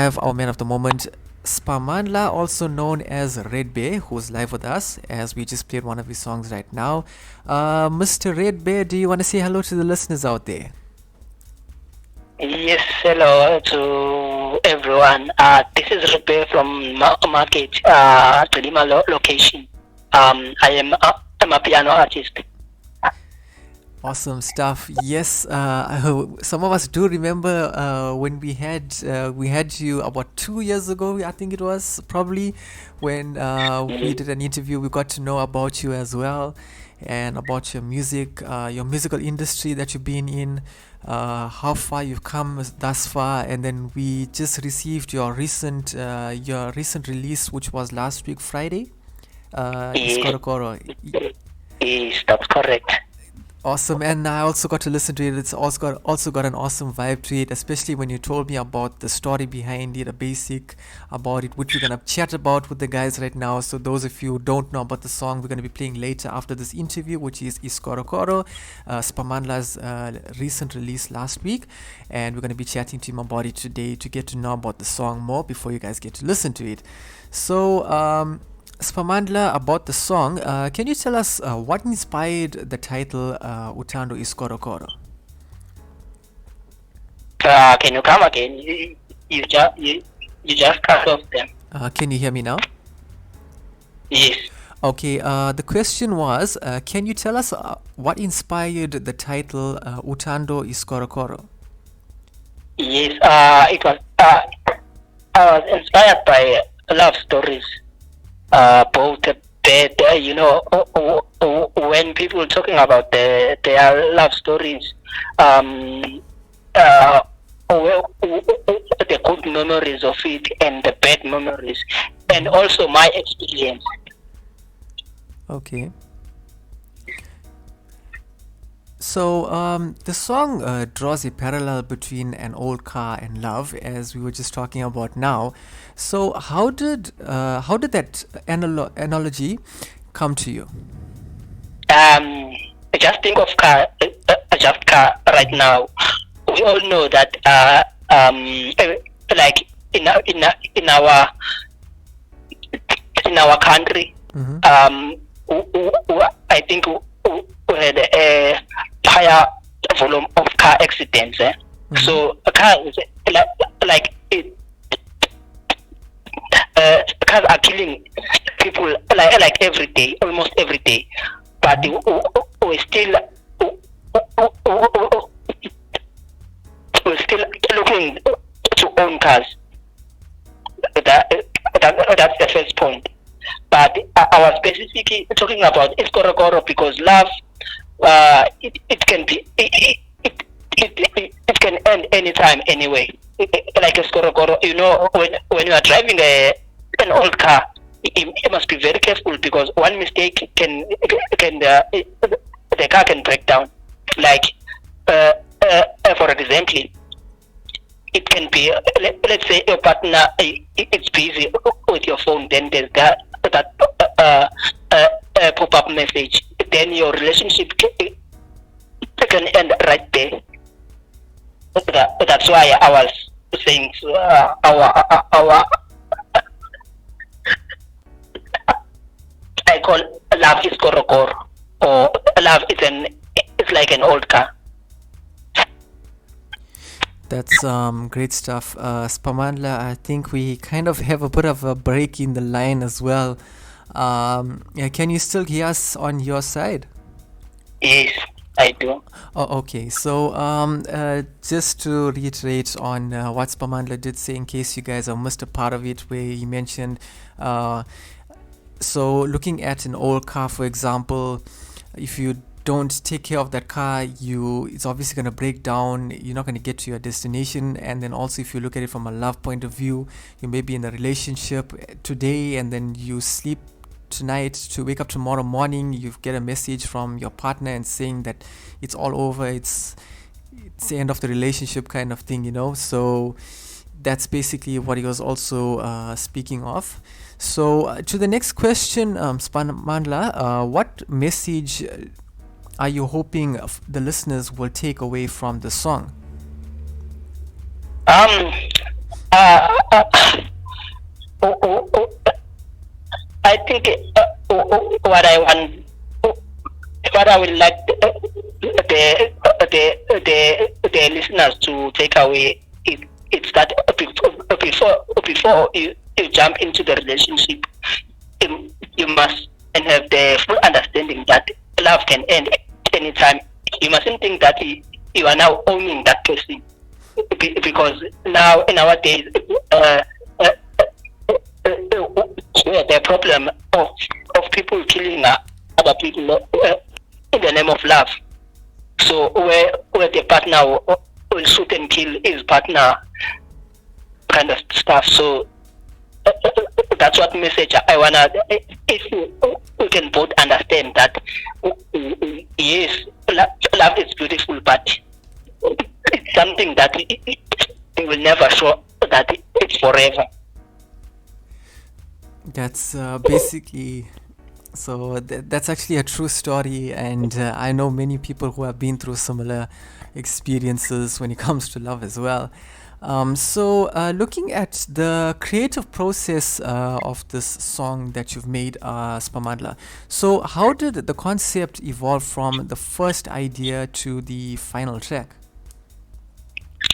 have our man of the moment, Spamanla, also known as Red Bear, who's live with us as we just played one of his songs right now. Mr. Red Bear, do you want to say hello to the listeners out there? Yes, hello to everyone. This is Red Bear from Market, Tulima location. I'm a piano artist. Awesome stuff. Yes, some of us do remember when we had you about 2 years ago. I think it was probably when we did an interview. We got to know about you as well, and about your music, your musical industry that you've been in, how far you've come thus far, and then we just received your recent release, which was last week Friday. Iskorokoro. Yes, that's correct. Awesome, and I also got to listen to it. It's also got an awesome vibe to it, especially when you told me about the story behind it, a basic about it, which we're gonna chat about with the guys right now. So those of you who don't know about the song, we're gonna be playing later after this interview, which is Iskorokoro, Spamanla's recent release last week, and we're gonna be chatting to him about it today to get to know about the song more before you guys get to listen to it. So. Spamandla, about the song, can you tell us what inspired the title Utando Iskorokoro? Can you come again? You just cut off them. Can you hear me now? Yes. Okay, the question was, can you tell us what inspired the title Utando Iskorokoro? Yes, it was. I was inspired by love stories. Both bad, when people talking about their love stories, the good memories of it and the bad memories, and also my experience. Okay. So the song draws a parallel between an old car and love, as we were just talking about now. So how did that analogy come to you? Just think of car, just car right now. We all know that like in our country, I think we had a higher volume of car accidents. So a car is like it. Cars are killing people like every day, almost every day. But we're still looking to own cars. That's the first point. But I was specifically talking about Iskorokoro because love, it can be it can end anytime, anyway. Like Iskorokoro, when you are driving an old car, you must be very careful because one mistake can the car can break down. Like for example, it can be let's say your partner it's busy with your phone, then there's that pop-up message, then your relationship can end right there. That's why I was saying our I call love is Iskorokoro, or love is like an old car. That's great stuff. Spamanla, I think we kind of have a bit of a break in the line as well. Can you still hear us on your side? Yes, I do. Oh, okay. So just to reiterate on what Spamanla did say, in case you guys have missed a part of it, where he mentioned, so looking at an old car, for example, if you don't take care of that car, it's obviously going to break down. You're not going to get to your destination. And then also, if you look at it from a love point of view, you may be in a relationship today and then you sleep tonight to wake up tomorrow morning, you get a message from your partner and saying that it's all over, it's the end of the relationship kind of thing, so that's basically what he was also speaking of. So to the next question, Spamanla, what message are you hoping the listeners will take away from the song? I oh, oh, oh, I think what I want, what I would like the listeners to take away it's that before you jump into the relationship, you must and have the full understanding that love can end anytime. You mustn't think that you are now owning that person, because now nowadays the problem of people killing other people in the name of love. So where the partner will shoot and kill his partner, kind of stuff. So that's what message I wanna. If we can both understand that, yes, love is beautiful, but it's something that it will never show that it's forever. That's basically. So that's actually a true story, and I know many people who have been through similar experiences when it comes to love as well. So looking at the creative process of this song that you've made, Spamadla. So how did the concept evolve from the first idea to the final track?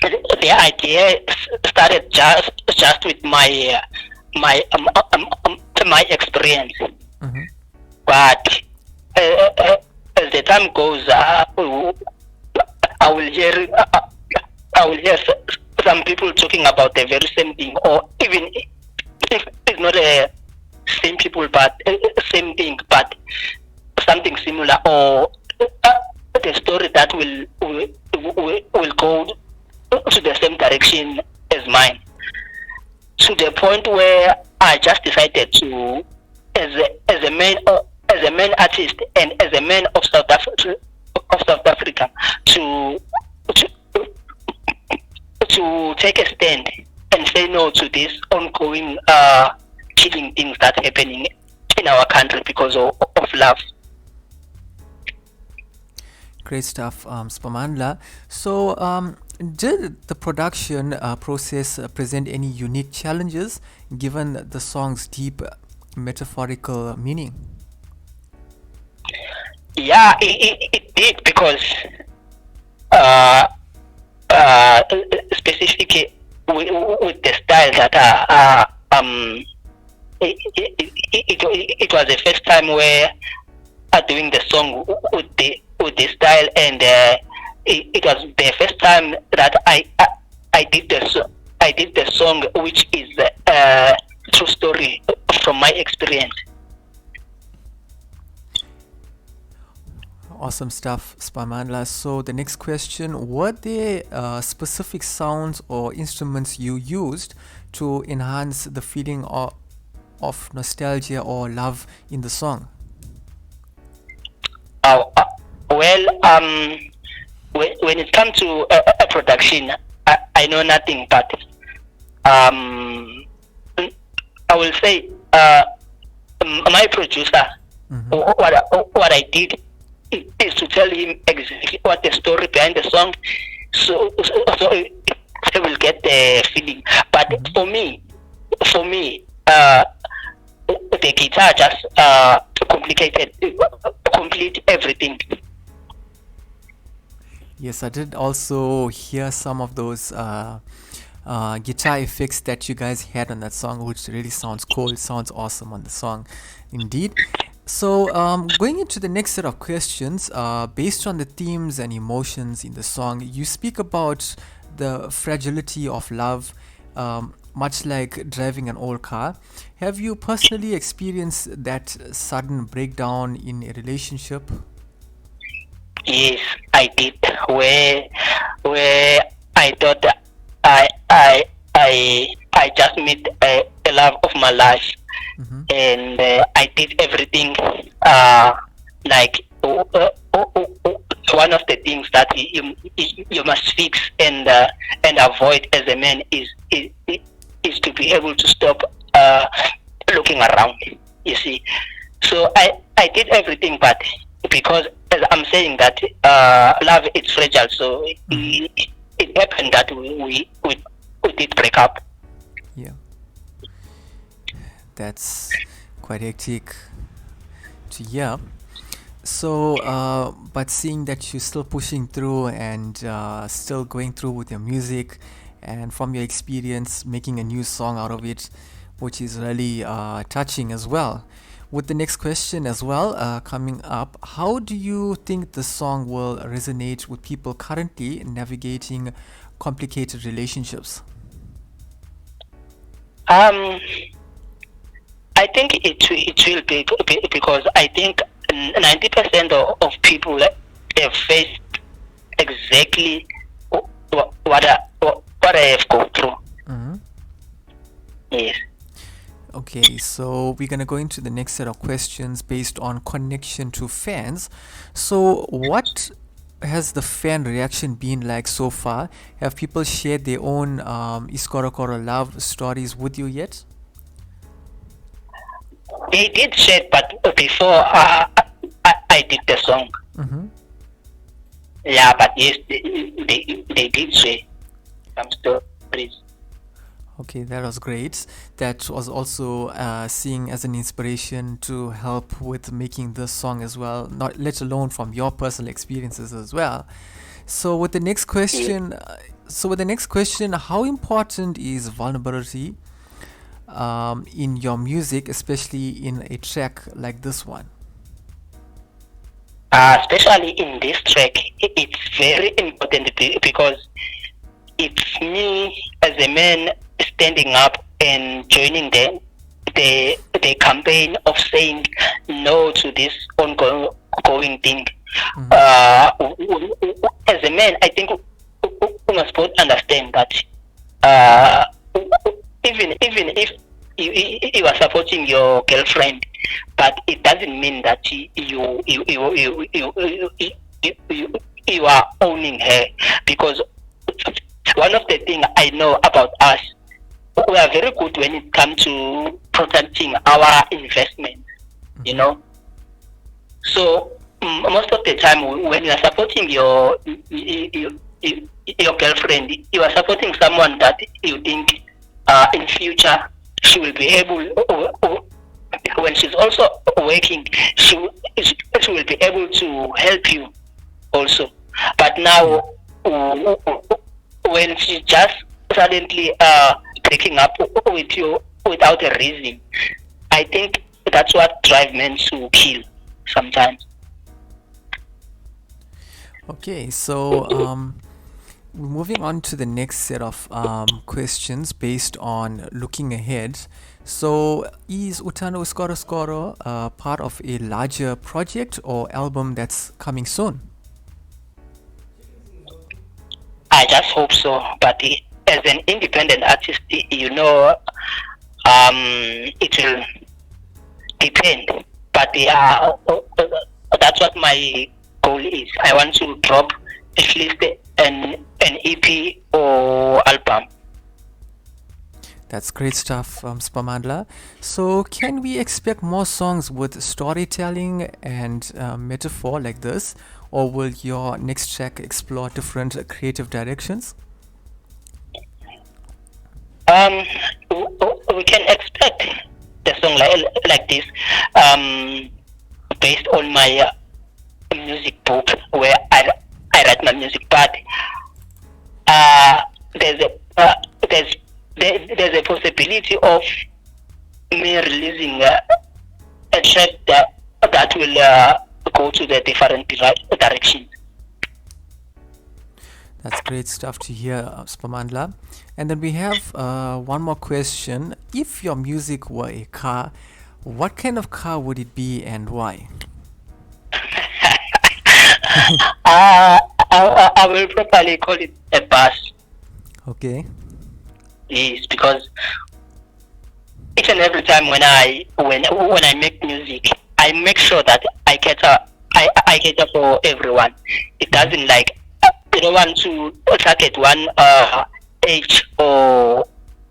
The idea started just with my experience. Mm-hmm. But as the time goes, I will hear some people talking about the very same thing, or even if it's not a same people, but same thing, but something similar, or the story that will go to the same direction as mine. To the point where I just decided to, as a main artist and as a man of South Africa, to take a stand and say no to this ongoing killing things that's happening in our country because of love. Great stuff, Spamandla. So, did the production process present any unique challenges given the song's deep metaphorical meaning? Yeah, it did, because specifically with the style that it was the first time where doing the song with the style, and it was the first time that I did the song, which is a true story from my experience. Awesome stuff, Spamandla. So the next question, were there specific sounds or instruments you used to enhance the feeling of nostalgia or love in the song? When it comes to a production, I know nothing, but I will say my producer, Mm-hmm. what I did is to tell him exactly what the story behind the song, so he will get the feeling. But Mm-hmm. for me, the guitar just complete everything. Yes, I did also hear some of those guitar effects that you guys had on that song, which really sounds cool. It sounds awesome on the song, indeed. So, going into the next set of questions, based on the themes and emotions in the song, you speak about the fragility of love, much like driving an old car. Have you personally experienced that sudden breakdown in a relationship? Yes, I did. Where I thought that I just met a love of my life, Mm-hmm. and I did everything. Like one of the things that you must fix and avoid as a man is to be able to stop looking around. You see, so I did everything, but because as I'm saying that love is fragile, so it happened that we did break up. That's quite hectic to hear. So, but seeing that you're still pushing through and still going through with your music, and from your experience making a new song out of it, which is really touching as well. With the next question as well coming up, how do you think the song will resonate with people currently navigating complicated relationships? Um, I think it will be because I think 90% of people have faced exactly what I have gone through. Mm-hmm. Yes. Okay, so we're gonna go into the next set of questions based on connection to fans. So, what has the fan reaction been like so far? Have people shared their own Iskorokoro love stories with you yet? They did share, but before I did the song. Mm-hmm. Yeah, but yes, they did share some stories. Okay, that was great. That was also seeing as an inspiration to help with making this song as well, not let alone from your personal experiences as well. So with the next question, how important is vulnerability in your music, especially in a track like this one? Especially in this track, it's very important because it's me as a man standing up and joining the campaign of saying no to this ongoing thing. Mhm. As a man, I think we must both understand that uh, even if you are supporting your girlfriend, but it doesn't mean that you are owning her, because one of the things I know about us, we are very good when it comes to protecting our investment, you know. So most of the time when you are supporting your girlfriend, you are supporting someone that you think in future she will be able, when she's also working, she will be able to help you also. But now when she just suddenly breaking up with you without a reason, I think that's what drives men to kill sometimes. Okay, so moving on to the next set of questions based on looking ahead. So, is Utano Iskorokoro part of a larger project or album that's coming soon? I just hope so. But as an independent artist, it will depend. But that's what my goal is. I want to drop at least an EP or album. That's great stuff, Spamandla. So, can we expect more songs with storytelling and metaphor like this, or will your next track explore different creative directions? We can expect the song like this, based on my music book where I write my music. But there's a possibility of me releasing a track that will go to the different directions. That's great stuff to hear, Spamandla. And then we have one more question. If your music were a car, what kind of car would it be and why? I will probably call it a bus. Okay. Yes, because each and every time when I make music, I make sure that I cater for everyone. It doesn't like, I don't want to target one age or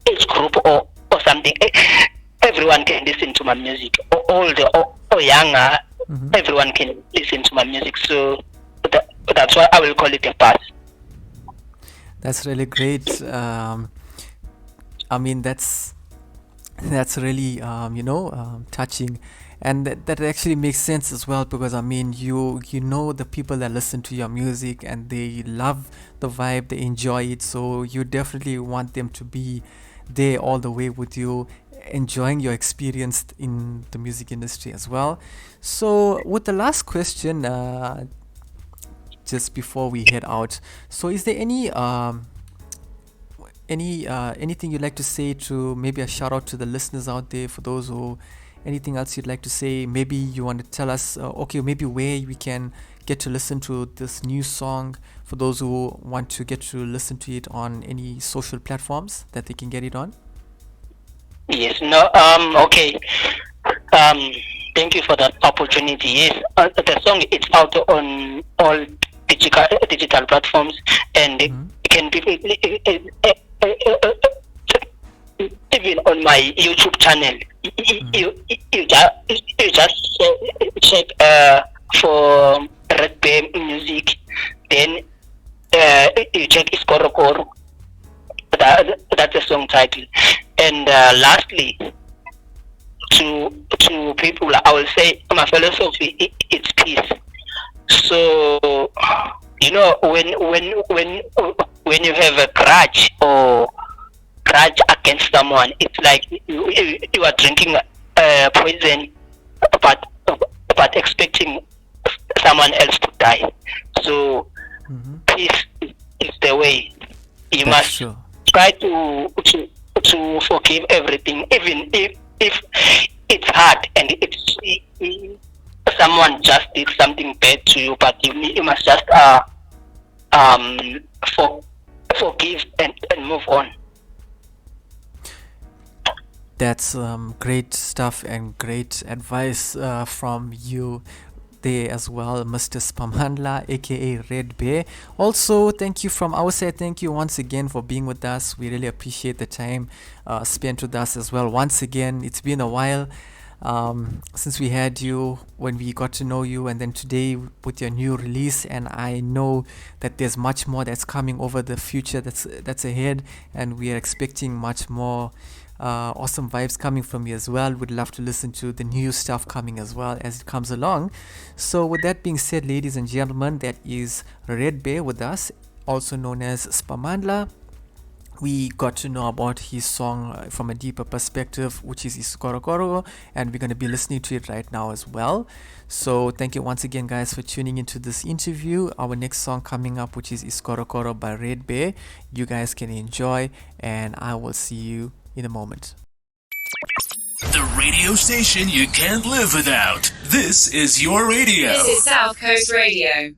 age group or something. Everyone can listen to my music. Old or younger, everyone can listen to my music. So that's why I will call it a pass. That's really great. I mean, that's That's really, touching, and that actually makes sense as well, because I mean, you know the people that listen to your music and they love the vibe, they enjoy it, so you definitely want them to be there all the way with you, enjoying your experience in the music industry as well. So, with the last question, just before we head out, so is there anything you'd like to say, to maybe a shout out to the listeners out there, for those who, anything else you'd like to say, maybe you want to tell us, okay, maybe where we can get to listen to this new song, for those who want to get to listen to it on any social platforms that they can get it on. Yes, no, okay. Um, Thank you for that opportunity. Yes, the song is out on all digital platforms, and it Mm-hmm. can be even on my YouTube channel. Mm-hmm. You just check for Red Bear Music, then you check Iskorokoro. That's the song title. And lastly, to people, I will say my philosophy it's peace. So when you have a grudge or grudge against someone, it's like you are drinking poison, but expecting someone else to die. So Mm-hmm. peace is the way. You That's must true. try to forgive everything, even if it's hard and it's someone just did something bad to you, but you must just um for, forgive and move on. That's great stuff and great advice from you there as well, Mr. Spamhandla, aka Red Bear. Also, thank you from our side. Thank you once again for being with us. We really appreciate the time spent with us as well. Once again, it's been a while since we had you, when we got to know you, and then today with your new release. And I know that there's much more that's coming over the future that's ahead, and we are expecting much more awesome vibes coming from you as well. Would love to listen to the new stuff coming as well as it comes along. So, with that being said, ladies and gentlemen, that is Red Bear with us, also known as Spamandla. We got to know about his song from a deeper perspective, which is Iskorokoro, and we're going to be listening to it right now as well. So, thank you once again, guys, for tuning into this interview. Our next song coming up, which is Iskorokoro by Red Bear, you guys can enjoy, and I will see you in a moment. The radio station you can't live without. This is your radio. This is South Coast Radio.